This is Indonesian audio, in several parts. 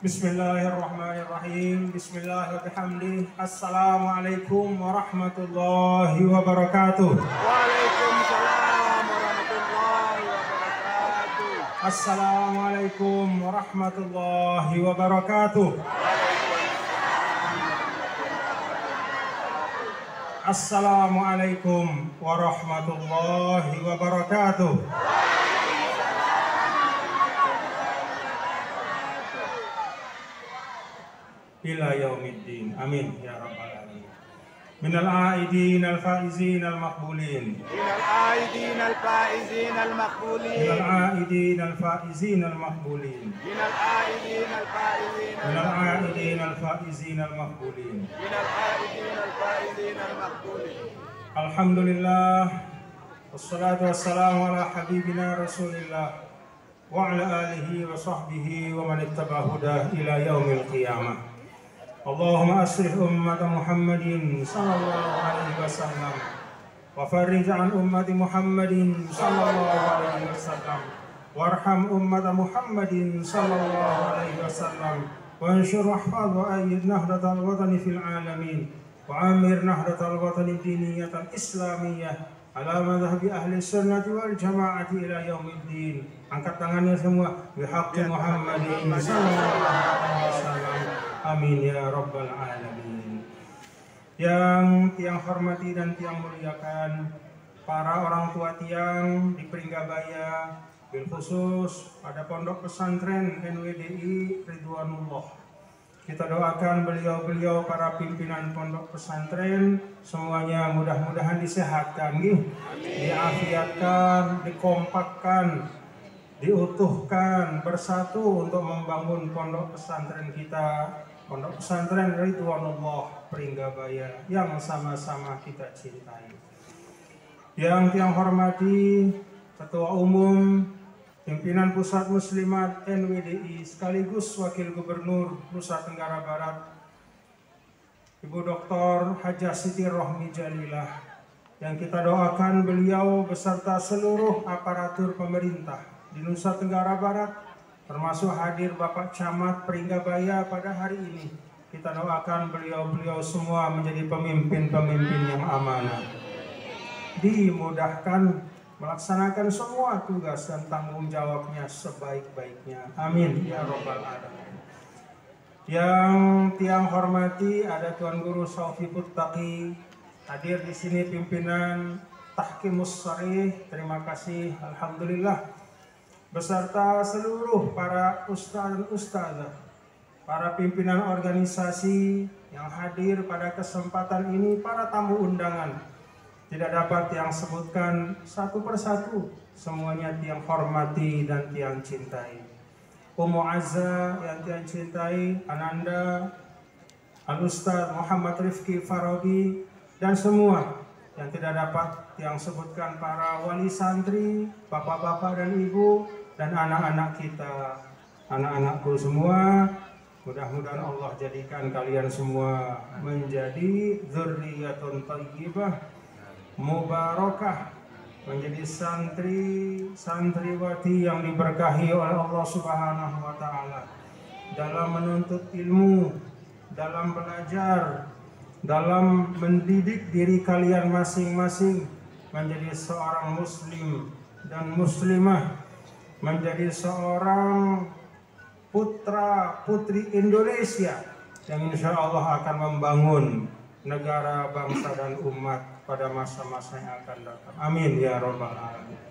Bismillahirrahmanirrahim. Bismillahirrahmanirrahim. Assalamualaikum warahmatullahi wabarakatuh. Waalaikumsalam warahmatullahi wabarakatuh. Assalamualaikum warahmatullahi wabarakatuh. Assalamualaikum warahmatullahi wabarakatuh. Ila yaumiddin. Amin ya rabbal alamin. Minal aidin al faizin al maqbulin. Minal aidin al faizin al maqbulin. Minal aidin al faizin al maqbulin. Minal aidin al faizin al Minal aidin al faizin al maqbulin. Minal aidin al faizin al maqbulin. Alhamdulillah. Wassalatu wassalamu ala habibina Rasulillah wa ala alihi wa sahbihi wa man ittaba hudah ila yaumil qiyamah. Allahumma aslih ummata Muhammadin sallallahu alaihi wasallam wa farrij an ummati Muhammadin sallallahu alaihi wasallam warham ummata Muhammadin sallallahu alaihi wasallam wa anshur wahfaz wa ayyid nahdatal watani fil alamin wa amir nahdatal watani diniyatan islamiyah ala madhhabi ahli sunnati wal jamaati ila yaumiddin. Angkat tangannya semua bihaqqi Muhammadin sallallahu alaihi wasallam. Amin ya rabbal alamin. Yang tiang hormati dan tiang muliakan para orang tua tiang di Pringgabaya, bil khusus pada Pondok Pesantren NWDI Ridwanullah. Kita doakan beliau-beliau para pimpinan pondok pesantren semuanya mudah-mudahan disehatkan, diafiatkan, dikompakkan, diutuhkan, bersatu untuk membangun pondok pesantren kita, Pondok Pesantren Ridwanullah Pringgabaya yang sama-sama kita cintai. Yang tiang hormati Ketua Umum Pimpinan Pusat Muslimat NWDI sekaligus Wakil Gubernur Nusa Tenggara Barat, Ibu Dr. Hajah Siti Rohmi Jalilah, yang kita doakan beliau beserta seluruh aparatur pemerintah di Nusa Tenggara Barat, termasuk hadir Bapak Camat Pringgabaya pada hari ini. Kita doakan beliau-beliau semua menjadi pemimpin-pemimpin yang amanah, dimudahkan melaksanakan semua tugas dan tanggung jawabnya sebaik-baiknya. Amin ya robbal alamin. Yang tiang hormati ada Tuan Guru Saufiqut Taqi, hadir di sini pimpinan Tahkimus Sharih, terima kasih, alhamdulillah, beserta seluruh para ustaz dan ustazah, para pimpinan organisasi yang hadir pada kesempatan ini, para tamu undangan. Tidak dapat yang sebutkan satu persatu, semuanya tiang hormati dan tiang cintai. Ummu Azza yang tiang cintai, Ananda, Al-Ustaz Muhammad Rifki Farabi, dan semua yang tidak dapat yang sebutkan, para wali santri, bapak-bapak dan ibu, dan anak-anak kita, anak-anakku semua. Mudah-mudahan Allah jadikan kalian semua menjadi dzurriyyatun thayyibah mubarakah, menjadi santriwati yang diberkahi oleh Allah Subhanahu wa taala dalam menuntut ilmu, dalam belajar, dalam mendidik diri kalian masing-masing menjadi seorang muslim dan muslimah, menjadi seorang putra putri Indonesia yang insya Allah akan membangun negara, bangsa dan umat pada masa-masa yang akan datang. Amin ya rabbal alamin.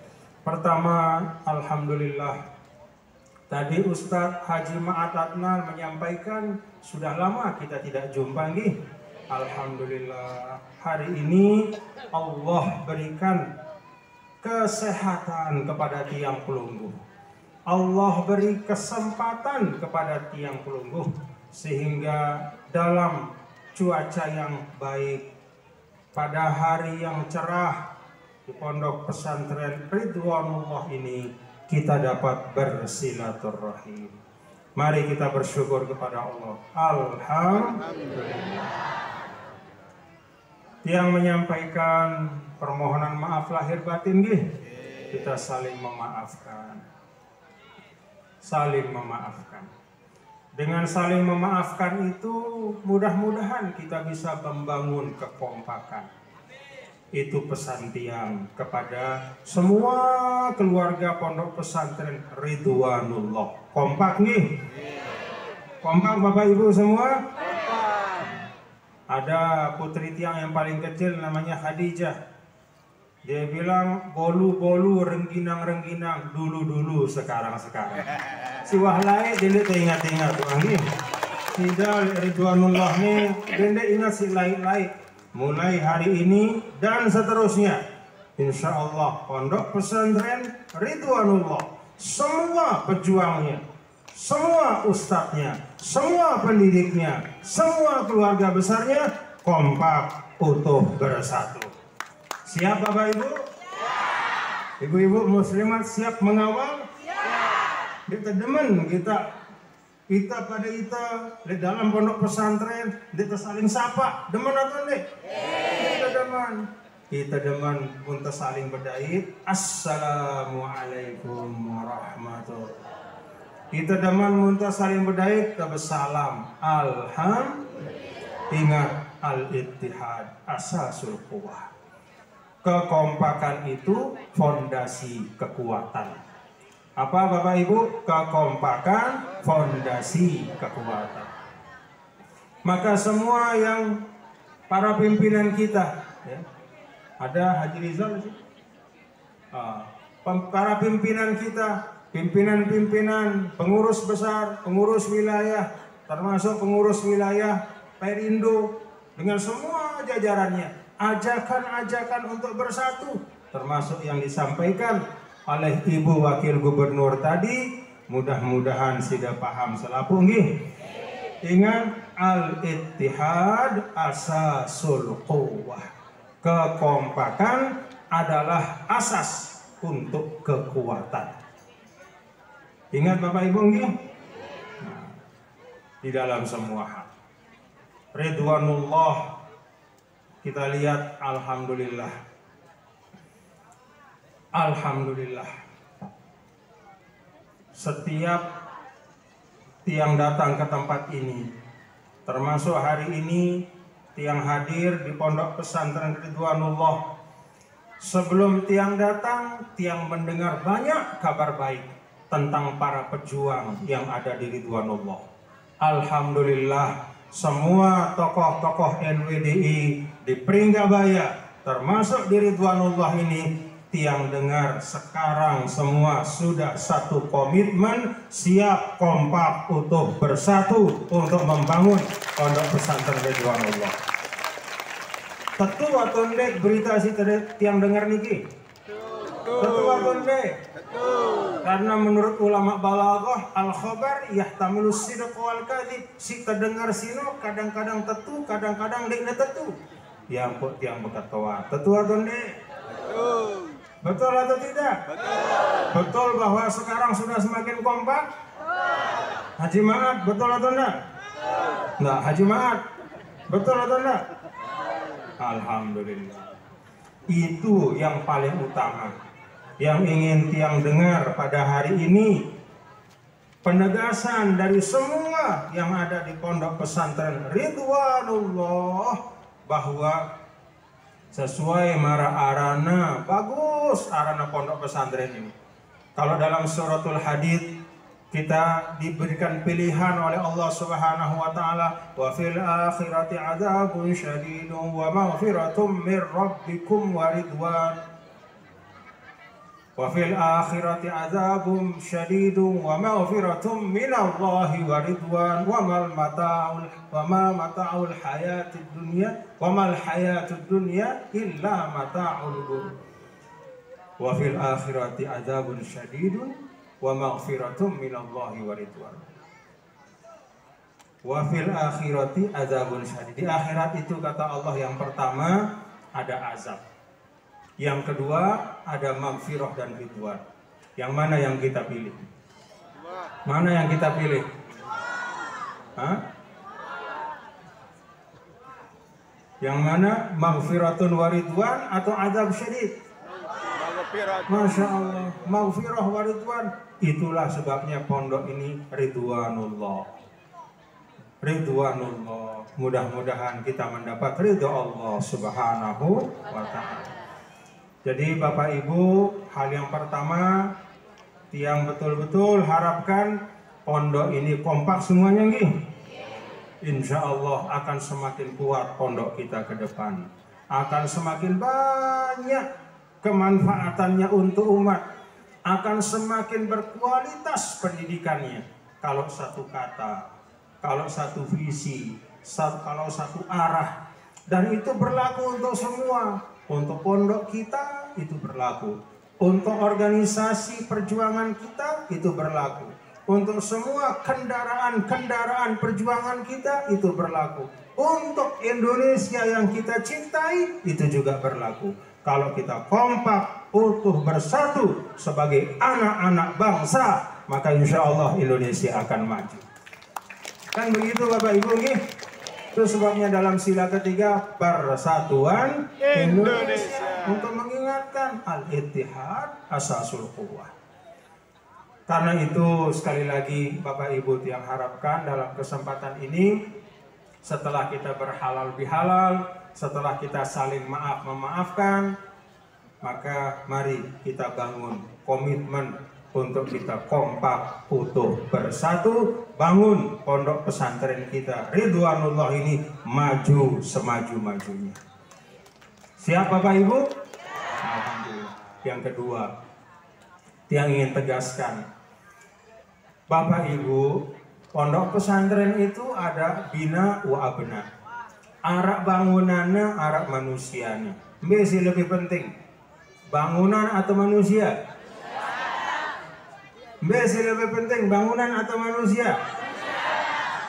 Pertama, alhamdulillah, tadi Ustadz Haji Ma'at Adnan menyampaikan sudah lama kita tidak jumpa nih. Alhamdulillah, hari ini Allah berikan kesehatan kepada tiang pelunggu. Allah beri kesempatan kepada tiang pelunggu sehingga dalam cuaca yang baik, pada hari yang cerah di Pondok Pesantren Ridwanullah ini, kita dapat bersilaturahim. Mari kita bersyukur kepada Allah. Alhamdulillah. Yang menyampaikan permohonan maaf lahir batin, kita saling memaafkan. Dengan saling memaafkan itu mudah-mudahan kita bisa membangun kekompakan. Itu pesan Tiang kepada semua keluarga Pondok Pesantren Ridwanullah. Kompak nih? Kompak Bapak Ibu semua? Ada putri Tiang yang paling kecil namanya Khadijah. Dia bilang bolu-bolu rengginang-rengginang dulu-dulu sekarang-sekarang. Si wahlai dia ingat-ingat nih. Tidak Ridwanullah nih, dia ingat si lain-lain. Mulai hari ini dan seterusnya, insya Allah Pondok Pesantren Ridwanullah, semua pejuangnya, semua ustadznya, semua pendidiknya, semua keluarga besarnya kompak, utuh, bersatu. Siap Bapak Ibu? Ibu-ibu muslimat siap mengawal? Kita demen, kita pada kita di dalam pondok pesantren kita saling sapa, demen atau enggak? Kita demen untuk saling berdait. Assalamualaikum warahmatullahi. Kita demen untuk saling berdait, salam. Alhamdulillah. Ingat al-ittihad asasul quwwah. Kekompakan itu fondasi kekuatan. Apa Bapak Ibu? Kekompakan fondasi kekuatan. Maka semua yang para pimpinan kita, ya, ada Haji Rizal sih. Para pimpinan kita, pimpinan-pimpinan, pengurus besar, pengurus wilayah, termasuk pengurus wilayah Perindo dengan semua jajarannya, ajakan-ajakan untuk bersatu, termasuk yang disampaikan oleh Ibu Wakil Gubernur tadi, mudah-mudahan sudah paham selapu nggih. Ingat al-ittihad asasul quwwah. Kekompakan adalah asas untuk kekuatan. Ingat Bapak Ibu nggih? Nah, di dalam semua hal. Ridwanullah kita lihat alhamdulillah. Alhamdulillah, setiap Tiang datang ke tempat ini, termasuk hari ini Tiang hadir di Pondok Pesantren Ridwanullah. Sebelum Tiang datang, Tiang mendengar banyak kabar baik tentang para pejuang yang ada di Ridwanullah. Alhamdulillah, semua tokoh-tokoh NWDI di Pringgabaya, termasuk di Ridwanullah ini, Tiang dengar sekarang semua sudah satu komitmen, siap, kompak, utuh, bersatu untuk membangun Pondok Pesantren Ridwanullah. Tetu atau ndek berita si Tiang dengar niki? Tetu atau ndek? Karena menurut ulama balaghah al-khabar yahtamilu sidq wal kadzib. Si terdengar sino kadang-kadang tetu, kadang-kadang ndek tetu. Yang kok Tiang berkata, tetu atau ndek? Betul atau tidak? Betul. Betul bahwa sekarang sudah semakin kompak? Haji Ma'at, betul atau enggak? Enggak, Haji Ma'at, betul atau enggak? Alhamdulillah. Itu yang paling utama. Yang ingin Tiang dengar pada hari ini, penegasan dari semua yang ada di Pondok Pesantren Ridwanullah bahwa sesuai arana, bagus arana Pondok Pesantren ini. Kalau dalam suratul Hadid kita diberikan pilihan oleh Allah Subhanahu wa taala, wa fil akhirati adzabun syadidun wa maghfiratum mir rabbikum wa ridwan. Wa fil akhirati adzabun syadidun wa maghfiratum minallahi wa ridwan wa ma mata'ul hayatid dunya wa mal hayatud dunya illa mata'ul ghurur. Wa fil akhirati adzabun syadidun wa maghfiratum minallahi wa ridwan. Wa fil akhirati adzabun syadid. Di akhirat itu kata Allah yang pertama ada azab. Yang kedua ada maghfirah dan ridwan. Yang mana yang kita pilih? Mana yang kita pilih? Hah? Yang mana? Maghfiratun wa ridwan atau azab syadid? Masya Allah, maghfirah wa ridwan. Itulah sebabnya pondok ini Ridwanullah. ridwanullah. Mudah-mudahan kita mendapat ridho Allah Subhanahu wa ta'ala. Jadi Bapak Ibu, hal yang pertama yang betul-betul harapkan pondok ini kompak semuanya nggih. Insya Allah akan semakin kuat pondok kita ke depan. Akan semakin banyak kemanfaatannya untuk umat. Akan semakin berkualitas pendidikannya. Kalau satu kata, kalau satu visi, kalau satu arah. Dan itu berlaku untuk semua. Untuk pondok kita itu berlaku. Untuk organisasi perjuangan kita itu berlaku. Untuk semua kendaraan-kendaraan perjuangan kita itu berlaku. Untuk Indonesia yang kita cintai itu juga berlaku. Kalau kita kompak, utuh, bersatu sebagai anak-anak bangsa, maka insya Allah Indonesia akan maju. Kan begitu Bapak Ibu nih? Itu sebabnya dalam sila ketiga Persatuan Indonesia. Untuk mengingatkan al-ittihad asasul quwwah. Karena itu sekali lagi Bapak Ibu yang harapkan dalam kesempatan ini, setelah kita berhalal bihalal, setelah kita saling maaf memaafkan, maka mari kita bangun komitmen untuk kita kompak, utuh, bersatu, bangun pondok pesantren kita Ridwanullah ini maju semaju-majunya. Siap Bapak Ibu? Alhamdulillah. Yang kedua, yang ingin tegaskan, Bapak Ibu, pondok pesantren itu ada bina wa abna. Arak bangunannya, arak manusianya. Mbak lebih penting, bangunan atau manusia? Mbak lebih penting, bangunan atau manusia?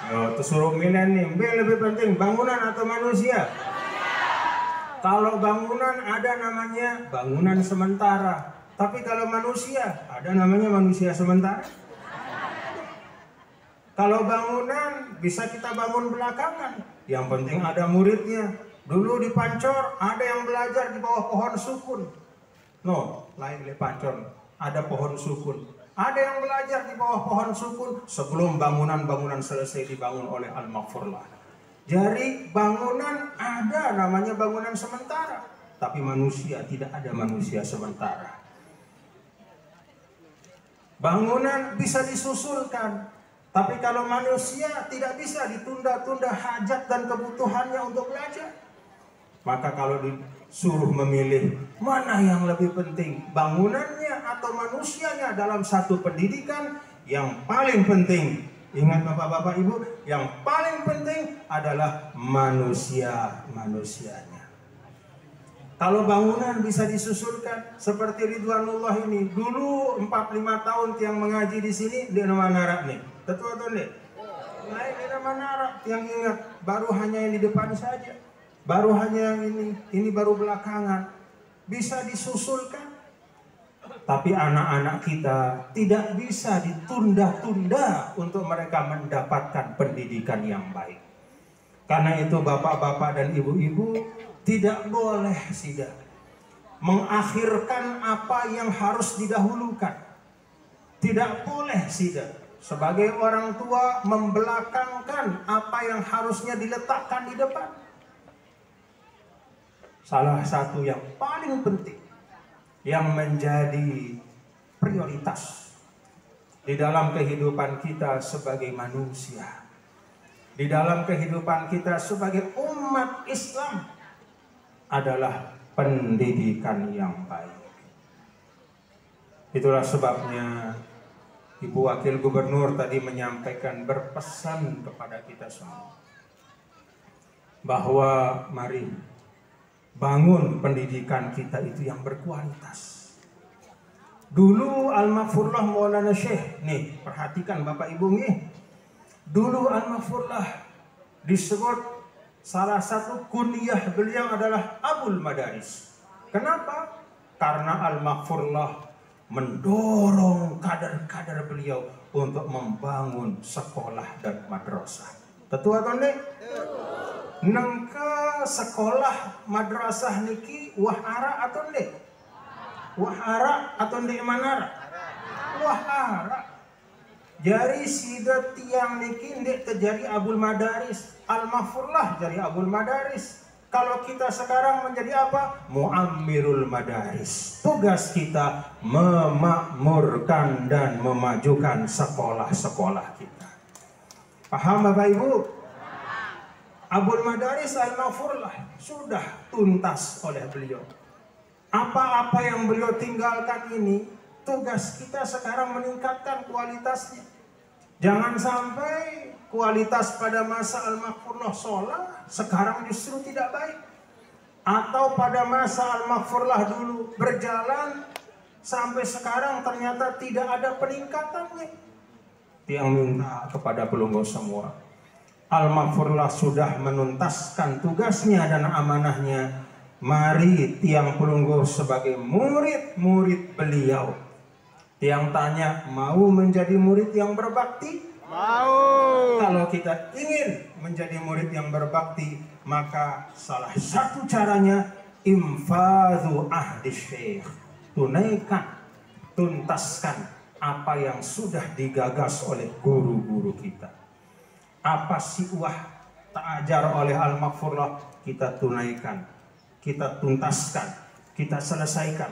Yo, tersuruh milih nih, Mbak lebih penting, bangunan atau manusia? Kalau bangunan ada namanya bangunan sementara. Tapi kalau manusia, ada namanya manusia sementara. Kalau bangunan bisa kita bangun belakangan. Yang penting ada muridnya. Dulu di Pancor ada yang belajar di bawah pohon sukun. No, lain di Pancor. Ada pohon sukun. Ada yang belajar di bawah pohon sukun sebelum bangunan-bangunan selesai dibangun oleh Al-Maghfurlah. Jadi bangunan ada namanya bangunan sementara. Tapi manusia tidak ada manusia sementara. Bangunan bisa disusulkan, tapi kalau manusia tidak bisa ditunda-tunda hajat dan kebutuhannya untuk belajar. Maka kalau disuruh memilih mana yang lebih penting, bangunannya atau manusianya dalam satu pendidikan, yang paling penting, ingat Bapak-Bapak Ibu, yang paling penting adalah manusianya. Kalau bangunan bisa disusulkan seperti Ridwanullah ini. Dulu 4-5 tahun yang mengaji di sini di Manara nih. Tetua tuh nih. Lain di Manara yang ingat baru hanya yang di depan saja. Baru hanya yang ini baru belakangan. Bisa disusulkan. Tapi anak-anak kita tidak bisa ditunda-tunda untuk mereka mendapatkan pendidikan yang baik. Karena itu bapak-bapak dan ibu-ibu tidak boleh mengakhirkan apa yang harus didahulukan. Tidak boleh sebagai orang tua membelakangkan apa yang harusnya diletakkan di depan. Salah satu yang paling penting yang menjadi prioritas di dalam kehidupan kita sebagai manusia, di dalam kehidupan kita sebagai umat Islam adalah pendidikan yang baik. Itulah sebabnya Ibu Wakil Gubernur tadi menyampaikan, berpesan kepada kita semua bahwa mari bangun pendidikan kita itu yang berkualitas. Dulu Al-Maghfurlah Maulana Syekh, nih perhatikan Bapak Ibu nih. Dulu Al-Maghfurlah disebut salah satu kunyah beliau adalah Abul Madaris. Kenapa? Karena Al-Maghfurlah mendorong kader-kader beliau untuk membangun sekolah dan madrasah. Tetua tonde? Nengke sekolah madrasah niki wahara atau nde? Wahara atau nde manara? Wahara. Jari sida tiang niki ndek terjadi Abul Madaris, Al-Mahfurlah jadi Abul Madaris. Kalau kita sekarang menjadi apa? Muammirul Madaris. Tugas kita memakmurkan dan memajukan sekolah-sekolah kita. Paham Bapak Ibu? Abul Madaris Al-Mahfurlah sudah tuntas oleh beliau. Apa-apa yang beliau tinggalkan ini, tugas kita sekarang meningkatkan kualitasnya. Jangan sampai kualitas pada masa Al-Mahfurlah sholat sekarang justru tidak baik. Atau pada masa Al-Mahfurlah dulu berjalan sampai sekarang ternyata tidak ada peningkatannya. Yang minta kepada pelunggu semua, Al-Mahfurlah sudah menuntaskan tugasnya dan amanahnya. Mari tiang pelunggu sebagai murid-murid beliau. Yang tanya, mau menjadi murid yang berbakti? Mau. Kalau kita ingin menjadi murid yang berbakti, maka salah satu caranya infadhu ahdi syekh. Tunaikan, tuntaskan apa yang sudah digagas oleh guru-guru kita. Apa siwah ta'ajar oleh Al-Mahfurlah, kita tunaikan, kita tuntaskan, kita selesaikan,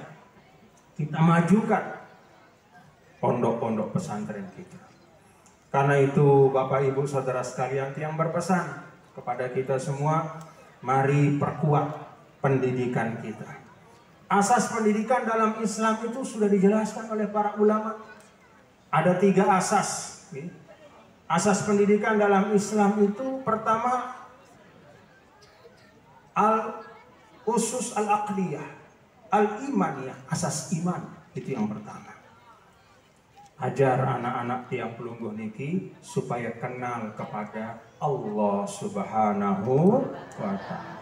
kita majukan pondok-pondok pesantren kita. Karena itu Bapak Ibu Saudara sekalian yang berpesan kepada kita semua, mari perkuat pendidikan kita. Asas pendidikan dalam Islam itu sudah dijelaskan oleh para ulama. Ada 3 asas. Asas pendidikan dalam Islam itu pertama al-usus al-aqliyah, al-imaniyah, asas iman, itu yang pertama. Ajar anak-anak tiang pelungguh niki supaya kenal kepada Allah Subhanahu wa ta'ala.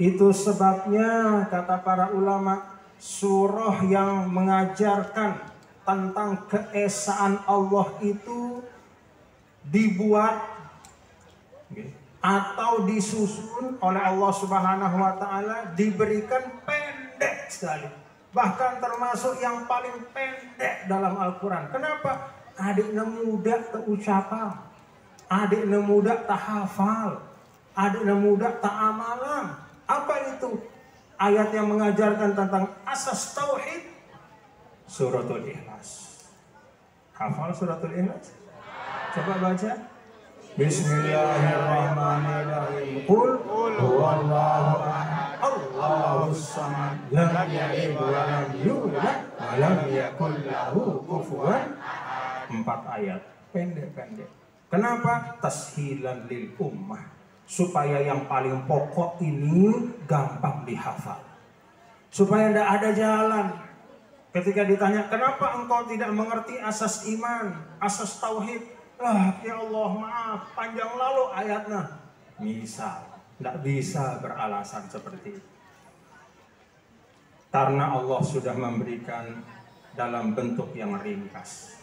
Itu sebabnya kata para ulama, surah yang mengajarkan tentang keesaan Allah itu dibuat atau disusun oleh Allah Subhanahu wa ta'ala, diberikan pendek sekali. Bahkan termasuk yang paling pendek dalam Al-Quran. Kenapa? Adiknya muda tak ucapan, adiknya muda tak hafal, adiknya muda tak amalan. Apa itu? Ayat yang mengajarkan tentang asas tauhid. Suratul Ikhlas. Hafal Suratul Ikhlas? Coba baca. Bismillahirrahmanirrahim. Qul huwallahu ahad, Allahus samad, lam yalid wa lam yulad wa lam yakul lahu kufuwan ahad. 4 ayat, pendek-pendek. Kenapa? Tashilan lil ummah, supaya yang paling pokok ini gampang dihafal. Supaya tidak ada jalan. Ketika ditanya, kenapa engkau tidak mengerti asas iman, asas tauhid? Ya Allah maaf, panjang lalu ayatnya. Misal, tidak bisa beralasan seperti itu. Karena Allah sudah memberikan dalam bentuk yang ringkas.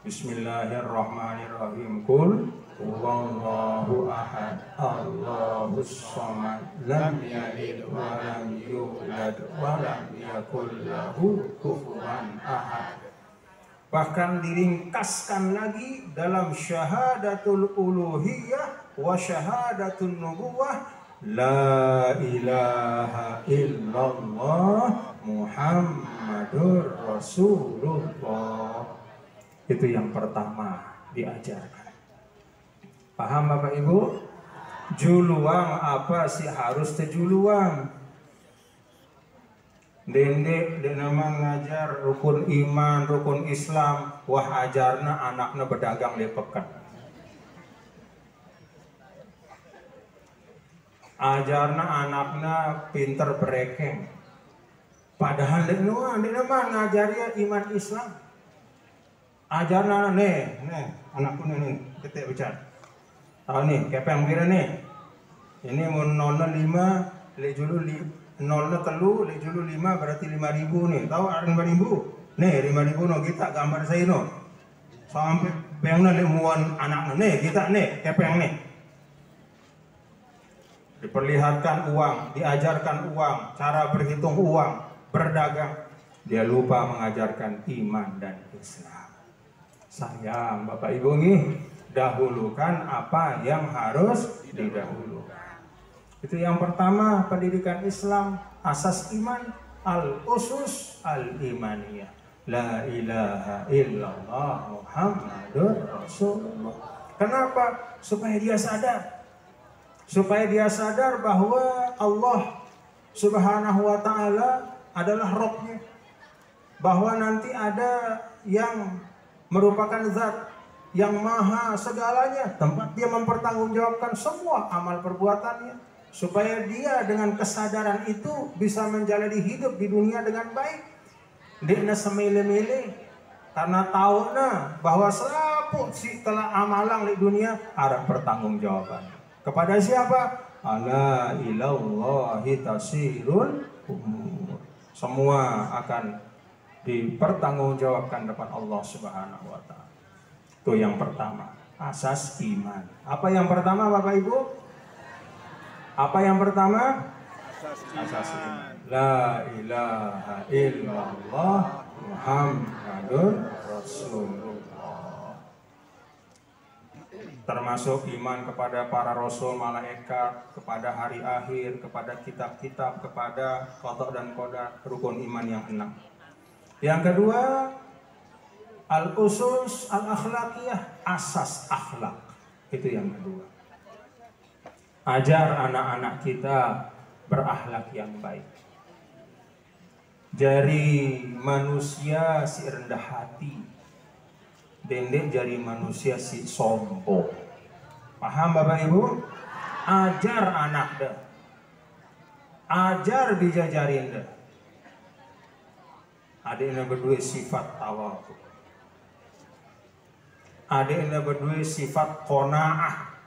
Bismillahirrahmanirrahim. Qul huwallahu ahad, Allahus samad, lam yalid wa lam yulad wa lam yakul lahu kufuwan ahad. Bahkan diringkaskan lagi dalam syahadatul uluhiyah wa syahadatul nubuwah, la ilaha illallah Muhammadur Rasulullah. Itu yang pertama diajarkan. Paham Bapak Ibu? Juluang apa sih harus tejuluang? Dendek nama ngajar rukun iman, rukun Islam, wah ajarna anaknya berdagang lepekan. Ajarna anaknya pinter berekeng. Padahal dek nama ngajarnya iman Islam. Ajarna nih anakku nih ketik bicara. Tahu nih kepeng kira nih. Ini mau nona 5 le julu 0 telu, le julu 5 berarti 5.000 nih. Tahu ada 5.000? Nih 5.000 no kita gambar saya no. Sampai bengna le muan anaknya nih kita nih kepeng nih. Diperlihatkan uang, diajarkan uang, cara berhitung uang, berdagang. Dia lupa mengajarkan iman dan Islam. sayang Bapak Ibu nih, dahulukan apa yang harus didahulukan. Itu yang pertama, pendidikan Islam, asas iman, al-usus al-imaniyah. La ilaha illallah Muhammadur Rasulullah. Kenapa? Supaya dia sadar. Supaya dia sadar bahwa Allah Subhanahu wa ta'ala adalah Rabb-nya. Bahwa nanti ada yang merupakan zat yang maha segalanya, tempat dia mempertanggungjawabkan semua amal perbuatannya. Supaya dia dengan kesadaran itu bisa menjalani hidup di dunia dengan baik. Dia semile-mile karena tahu bahwa selapu si telah amalang di dunia ada pertanggungjawaban. Kepada siapa? Ala ilallahi tasirul umur. Semua akan dipertanggungjawabkan depan Allah Subhanahu wa ta'ala. Itu yang pertama, asas iman. Apa yang pertama Bapak Ibu? Apa yang pertama? Asas iman. La ilaha illallah Muhammadur Rasulullah. Termasuk iman kepada para rasul, malaikat, kepada hari akhir, kepada kitab-kitab, kepada qada dan qadar, rukun iman yang 6. Yang kedua, al-usus al-akhlaqiyah, asas akhlak. Itu yang kedua. Ajar anak-anak kita berakhlak yang baik. Jari manusia si rendah hati, dendek jari manusia si sombong. Paham Bapak Ibu? Ajar anak dah, ajar dijajarin dah. Adiknya berdua sifat tawakal, adiknya berdua sifat qanaah,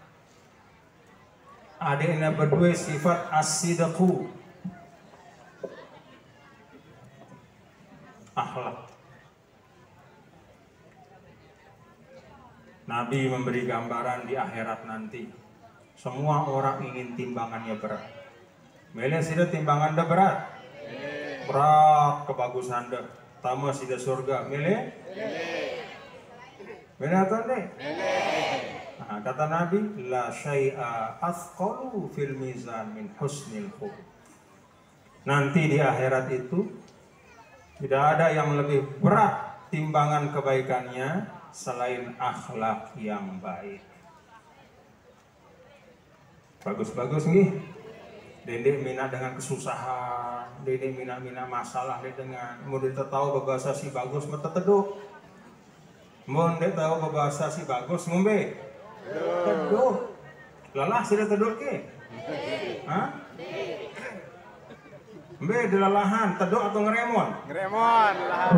adiknya berdua sifat as-sidqu, akhlak. Nabi memberi gambaran di akhirat nanti, semua orang ingin timbangannya berat. Milih sida timbangan dah berat, berat kebagusan dah. Tama sida surga, milih? Milih atau nih? Nah, kata Nabi, la syai'a athqalu fil mizan min husnil khuluq. Nanti di akhirat itu tidak ada yang lebih berat timbangan kebaikannya selain akhlak yang baik. Bagus-bagus nih. Dendek minat dengan kesusahan, dendek minat masalah dengan mudah tahu berbahasa si bagus meteteduk. Mudah tahu berbahasa si bagus ngombe. Teduh. Lelah sudah teduh ke? Hah? Mbe delalahan, teduh atau ngeremon? Ngeremon, lahan.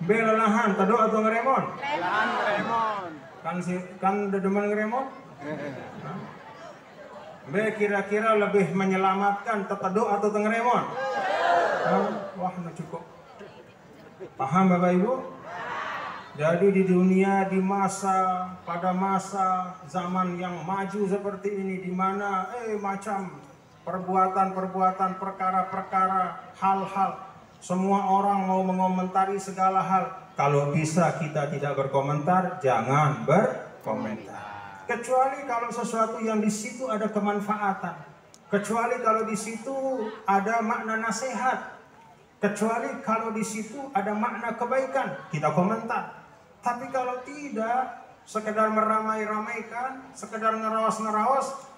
Mbe lelahan, teduh atau ngeremon? Lahan ngeremon. Kan dedeman ngeremon? Mbe kira-kira lebih menyelamatkan teteduh atau ngeremon? Wah, nah cukup. Paham Bapak Ibu? Jadi di dunia pada masa zaman yang maju seperti ini, di mana macam perbuatan-perbuatan, perkara-perkara, hal-hal, semua orang mau mengomentari segala hal. Kalau bisa kita tidak berkomentar, jangan berkomentar. Kecuali kalau sesuatu yang di situ ada kemanfaatan, kecuali kalau di situ ada makna nasihat, kecuali kalau di situ ada makna kebaikan, kita komentar. Tapi kalau tidak, sekedar meramai-ramaikan, sekedar ngerawas-ngerawas,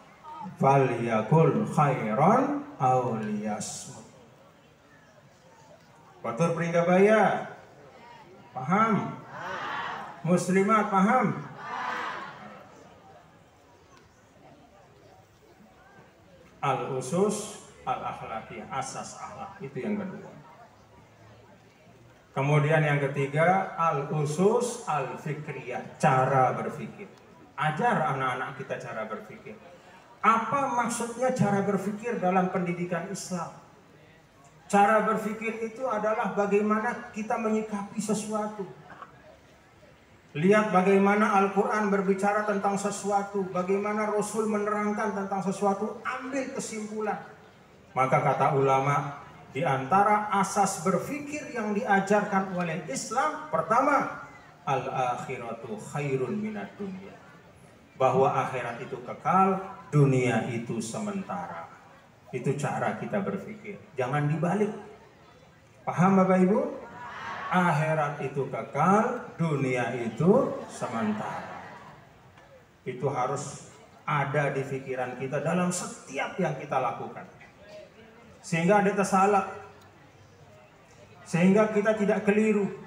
falyakul khairan aw liyasmut. Batur Pringgabaya paham? Muslimat paham? Al-usus al-akhlaqiyah, asas akhlak, itu yang kedua. Kemudian yang ketiga, al-usus al-fikriyah, cara berpikir. Ajar anak-anak kita cara berpikir. Apa maksudnya cara berpikir dalam pendidikan Islam? Cara berpikir itu adalah bagaimana kita menyikapi sesuatu. Lihat bagaimana Al-Quran berbicara tentang sesuatu, bagaimana Rasul menerangkan tentang sesuatu, ambil kesimpulan. Maka kata ulama, di antara asas berpikir yang diajarkan oleh Islam, pertama, al-akhiratu khairun minad dunya. Bahwa akhirat itu kekal, dunia itu sementara. Itu cara kita berpikir. Jangan dibalik. Paham Bapak Ibu? Akhirat itu kekal, dunia itu sementara. Itu harus ada di pikiran kita dalam setiap yang kita lakukan. Sehingga ada tersalah. Sehingga kita tidak keliru.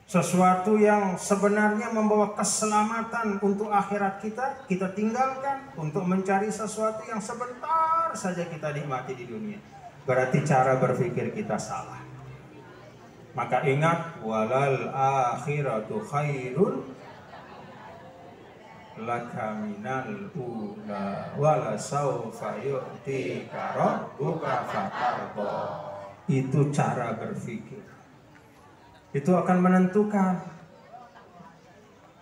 Sesuatu yang sebenarnya membawa keselamatan untuk akhirat kita, kita tinggalkan untuk mencari sesuatu yang sebentar saja kita nikmati di dunia. Berarti cara berpikir kita salah. Maka ingat, walal akhiratu khairun laka minal ula wala sawfa yu'tika rabbuka fatarda. Itu cara berpikir. Itu akan menentukan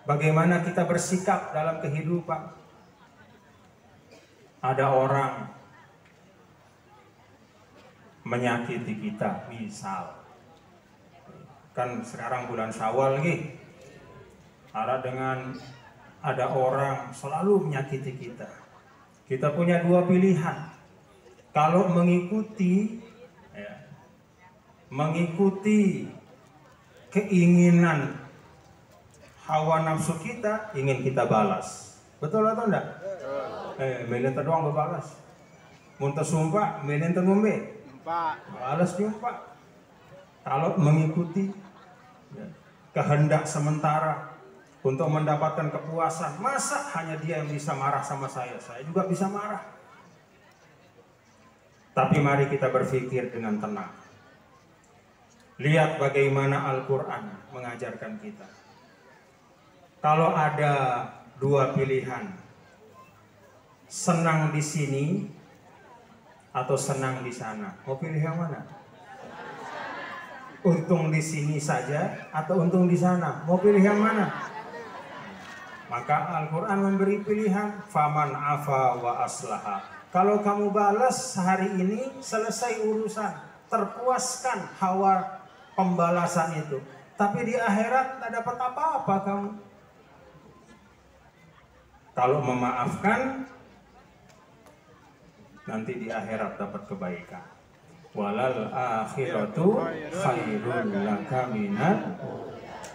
bagaimana kita bersikap dalam kehidupan. Ada orang menyakiti kita, misal kan sekarang bulan Syawal nih, ada orang selalu menyakiti kita. Kita punya dua pilihan. Kalau mengikuti keinginan hawa nafsu kita, ingin kita balas. Betul atau enggak? Menen doang balas. Muntah sumpah, menen ngombe. Balas jumpa. Kalau mengikuti kehendak sementara untuk mendapatkan kepuasan, masa hanya dia yang bisa marah sama saya juga bisa marah. Tapi mari kita berpikir dengan tenang. Lihat bagaimana Al-Quran mengajarkan kita. Kalau ada dua pilihan, senang di sini atau senang di sana, mau pilih yang mana? Untung di sini saja atau untung di sana, mau pilih yang mana? Maka Al-Quran memberi pilihan, faman afa wa aslaha. Kalau kamu balas hari ini, selesai urusan, terpuaskan hawa pembalasan itu. Tapi di akhirat tak dapat apa-apa kamu. Kalau memaafkan, nanti di akhirat dapat kebaikan. Walal akhiratu khairun laka minad.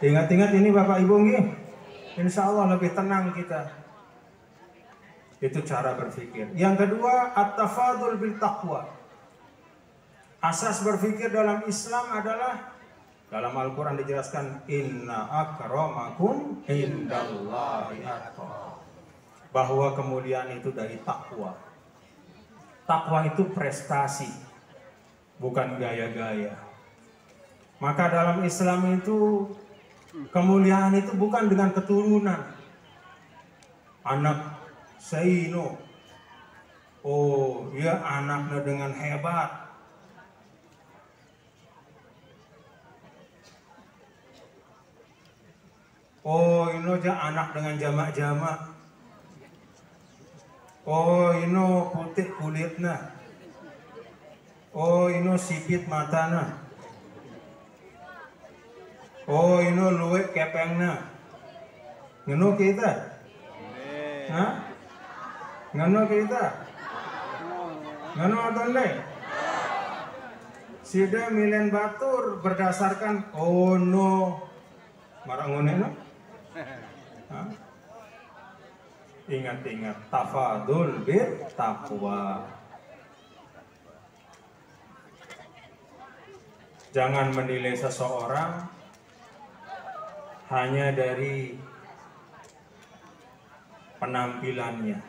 Ingat-ingat ini Bapak Ibu nggih. Insya Allah lebih tenang kita. Itu cara berpikir. Yang kedua, at-tafadul bil taqwa. Asas berpikir dalam Islam adalah, dalam Al-Quran dijelaskan, inna akramakum indallahi atqakum. Bahwa kemuliaan itu dari takwa. Takwa itu prestasi, bukan gaya-gaya. Maka dalam Islam itu kemuliaan itu bukan dengan keturunan. Anak Saino, oh ya anaknya dengan hebat. Oh ini aja anak dengan jamak-jamak. Oh ini putih kulitnya. Oh ini sipit matanya. Oh ini luwek kepengnya. Ngono kita? Hah? Ngono kita? Ngono atau enggak? Sudah milen batur berdasarkan oh no marang ngene no? Ingat-ingat tafadul bil taqwa. Jangan menilai seseorang hanya dari penampilannya.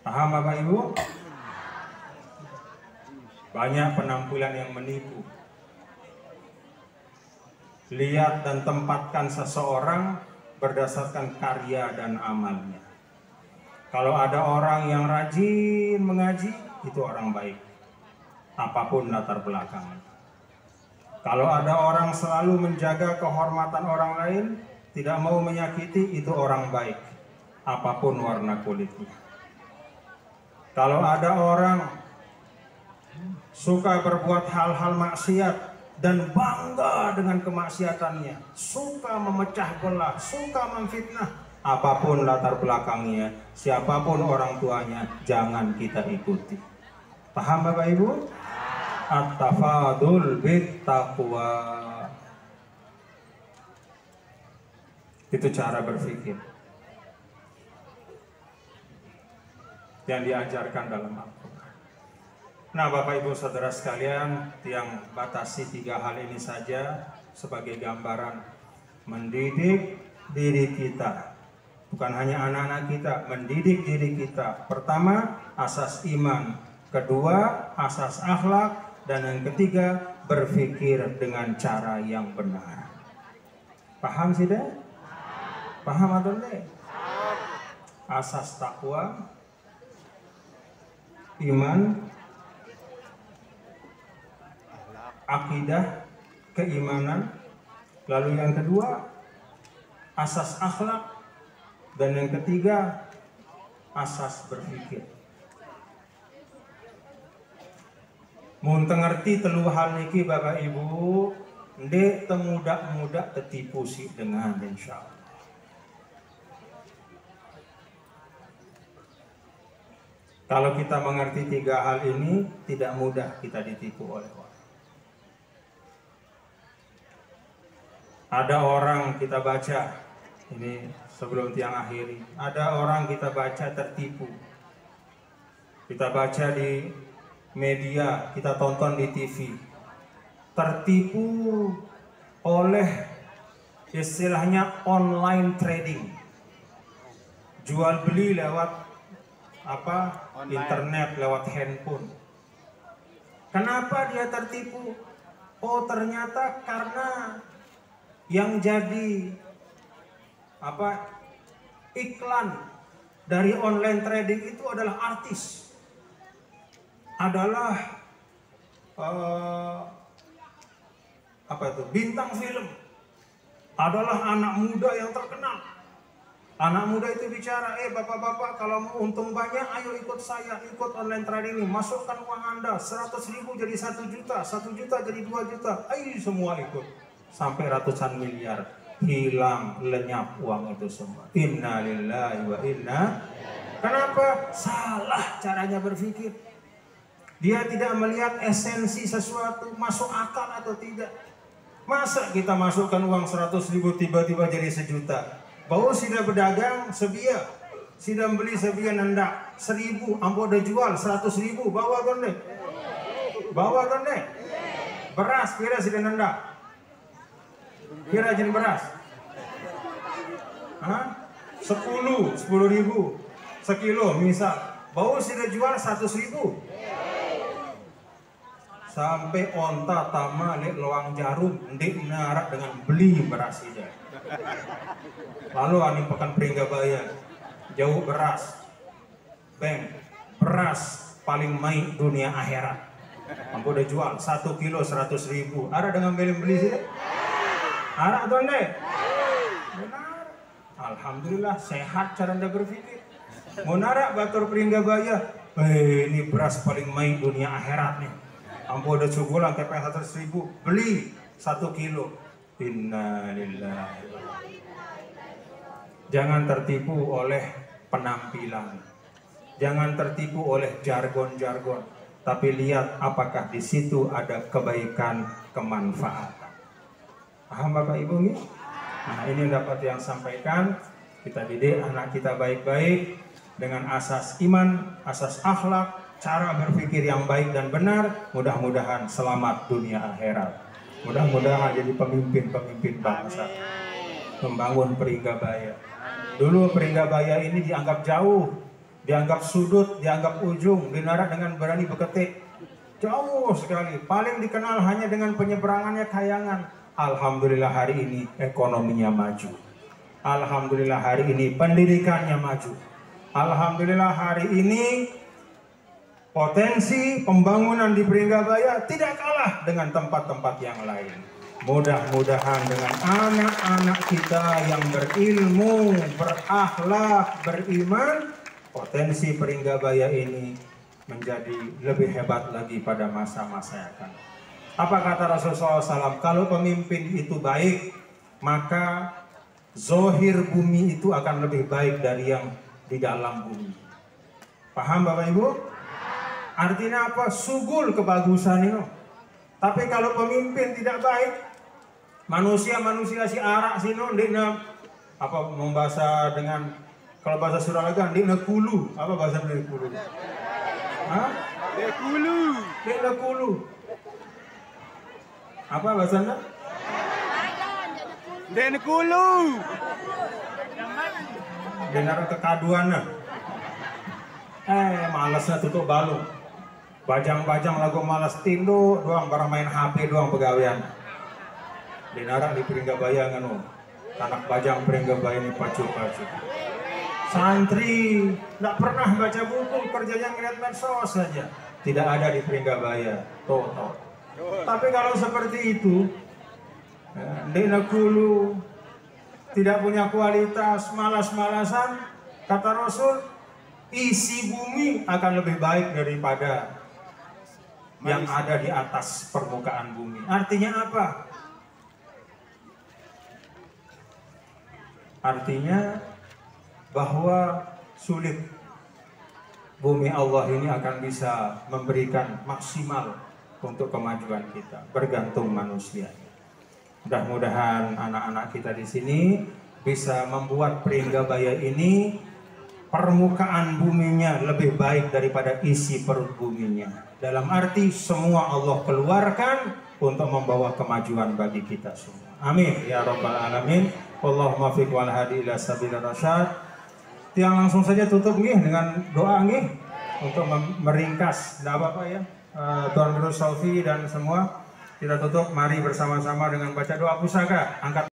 Paham Bapak Ibu? Banyak penampilan yang menipu. Lihat dan tempatkan seseorang berdasarkan karya dan amalnya. Kalau ada orang yang rajin mengaji, itu orang baik, apapun latar belakangnya. Kalau ada orang selalu menjaga kehormatan orang lain, tidak mau menyakiti, itu orang baik, apapun warna kulitnya. Kalau ada orang suka berbuat hal-hal maksiat, dan bangga dengan kemaksiatannya, suka memecah belah, suka memfitnah, apapun latar belakangnya, siapapun orang tuanya, jangan kita ikuti. Paham Bapak Ibu? At-tafadul bit taqwa. Itu cara berpikir yang diajarkan dalam Al-Quran. Nah Bapak Ibu Saudara sekalian, yang batasi 3 hal ini saja sebagai gambaran mendidik diri kita. Bukan hanya anak-anak kita, mendidik diri kita. Pertama, asas iman. Kedua, asas akhlak. Dan yang ketiga, berpikir dengan cara yang benar. Paham sih deh? Paham atau enggak? Asas takwa, iman, akidah, keimanan. Lalu yang kedua, asas akhlak. Dan yang ketiga, asas berpikir. Mun ngerti telu hal niki Bapak Ibu, ndek temudak-mudak tertipu sih dengan insyaallah. Kalau kita mengerti 3 hal ini, tidak mudah kita ditipu oleh orang. Ada orang kita baca, ini sebelum tiang akhiri, ada orang kita baca tertipu. Kita baca di media, kita tonton di TV, tertipu oleh istilahnya online trading, jual beli lewat internet, lewat handphone. Kenapa dia tertipu? Oh ternyata karena yang jadi iklan dari online trading itu adalah artis, adalah bintang film, adalah anak muda yang terkenal. Anak muda itu bicara, bapak-bapak kalau mau untung banyak, ayo ikut saya, ikut online trading ini, masukkan uang Anda, 100.000 jadi 1 juta, 1 juta jadi 2 juta, ayo semua ikut. Sampai ratusan miliar, hilang, lenyap uang itu semua. Inna lillahi wa inna. Kenapa? Salah caranya berpikir. Dia tidak melihat esensi sesuatu, masuk akal atau tidak. Masa kita masukkan uang 100.000 tiba-tiba jadi 1 juta? Bahwa sudah berdagang sebia, sudah beli sebia nendak 1.000, ambo udah jual 100.000, bawa konde, beras kira sudah nendak, kira jenis beras, 10.000 sekilo misal, bahwa sudah jual 100.000, sampai onta tama lek loang jarum, ndek narak dengan beli beras saja. Lalu ani pekan Pringgabaya, jauh beras, beras paling main dunia akhirat. Ambo udah jual 1 kilo 100.000. Ada dengan beli sih? Ada atau enggak? Benar. Alhamdulillah sehat cara anda berpikir. Monara batur Pringgabaya, ini beras paling main dunia akhirat nih. Ambo udah cukup ke 100.000, beli 1 kilo. Inna lillahi. Jangan tertipu oleh penampilan, jangan tertipu oleh jargon-jargon, tapi lihat apakah di situ ada kebaikan, kemanfaatan. Paham Bapak Ibu nih? Nah ini dapat yang sampaikan. Kita didik anak kita baik-baik dengan asas iman, asas akhlak, cara berpikir yang baik dan benar. Mudah-mudahan selamat dunia akhirat. Mudah-mudahan jadi pemimpin-pemimpin bangsa, membangun Pringgabaya. Dulu Pringgabaya ini dianggap jauh, dianggap sudut, dianggap ujung, dinarak dengan berani beketik. Jauh sekali, paling dikenal hanya dengan penyeberangannya Kayangan. Alhamdulillah hari ini ekonominya maju. Alhamdulillah hari ini pendidikannya maju. Alhamdulillah hari ini potensi pembangunan di Pringgabaya tidak kalah dengan tempat-tempat yang lain. Mudah-mudahan dengan anak-anak kita yang berilmu, berakhlak, beriman, potensi Pringgabaya ini menjadi lebih hebat lagi pada masa-masa yang akan. Apa kata Rasulullah SAW? Kalau pemimpin itu baik, maka zohir bumi itu akan lebih baik dari yang di dalam bumi. Paham Bapak Ibu? Artinya apa? Sugul kebagusan itu. Tapi kalau pemimpin tidak baik, manusia si arak sino ndekna apa membahasa dengan kalau bahasa Suraga ndekna kulu. Apa bahasa ndekna kulu? Hah? Ndekna kulu. Apa bahasanya? Ndekna kulu. Dengar kekaduannya. Malasnya tutup balung. Bajang-bajang lagu malas tindo doang barang main HP doang pegawean. Dinarang di Pringgabaya nganu. Anak bajang Pringgabaya ini pacu-pacu. Santri tidak pernah baca buku, kerjanya ngeliat medsos saja. Tidak ada di Pringgabaya. Toh. Tapi kalau seperti itu, Dena Kulu tidak punya kualitas, malas-malasan, kata Rasul, isi bumi akan lebih baik daripada yang ada di atas permukaan bumi. Artinya apa? Artinya bahwa sulit bumi Allah ini akan bisa memberikan maksimal untuk kemajuan kita, bergantung manusia. Mudah-mudahan anak-anak kita di sini bisa membuat Pringgabaya ini permukaan buminya lebih baik daripada isi perut buminya. Dalam arti semua Allah keluarkan untuk membawa kemajuan bagi kita semua. Amin ya rabbal alamin. Allahumma fiq wal hadi ila sabilir rasyad. Tiang langsung saja tutup nih dengan doa nih untuk meringkas. Tidak apa-apa ya. Tuan Guru Saufi dan semua kita tutup. Mari bersama-sama dengan baca doa pusaka. Angkat